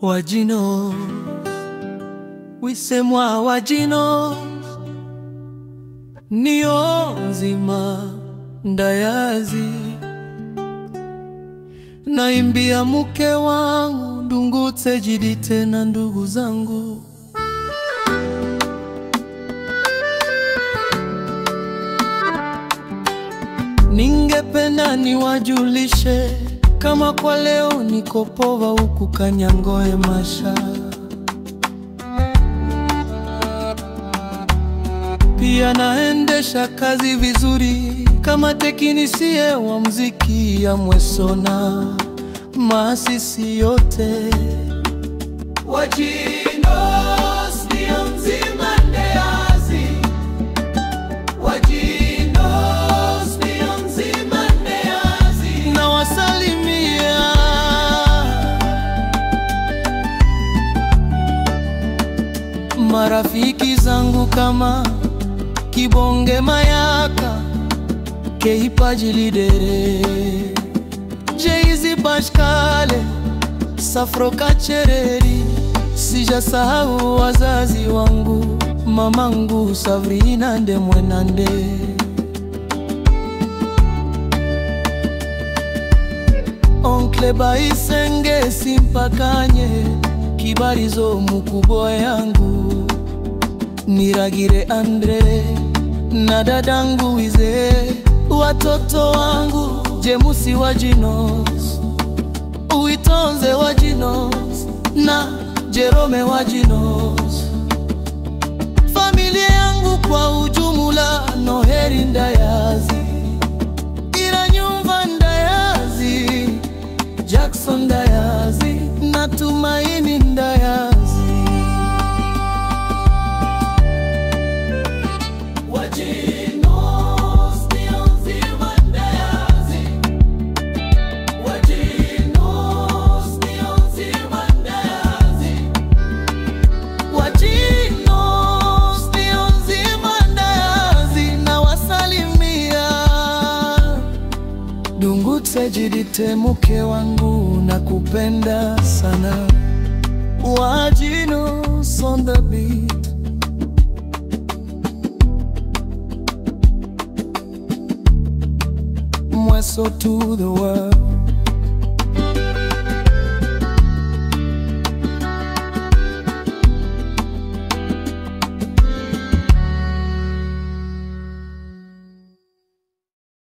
Wajino, wisemwa wajino, niyo nzima ndayazi. Naimbia muke wangu, ndungutse jidite na ndugu zangu. Ningependa niwajulishe kama kwa leo niko pova huku Kanyangoe Masha. Pia naendesha kazi vizuri kama teknisie wa muziki ya Mwesona. Maasisi yote Wajino ndio nzima ndeazi. Wajino ndio nzima ndeazi. Na wasalimia marafiki zangu kama Kibonge Mayaka, Keipaji Lidere, Jeizi Bashkale, Safro Kachereri. Sijasahau wazazi wangu, mamangu Sabrina Ndemwenande. Onkle Baisenge Simpakanye, Kibarizo mukubwa yangu, Niragire Andre na dadangu Wize. Watoto wangu Jemusi Wajinos, Uitonze Wajinos na Jerome Wajinos. Familia yangu kwa ujumla, Noheri Ndayazi, Iranyumva Ndayazi, Jackson Ndayazi na Tumaini Ndayazi. Ndungutse jidite muke wangu, na kupenda sana. Wajinos on the beat. Mweso to the world.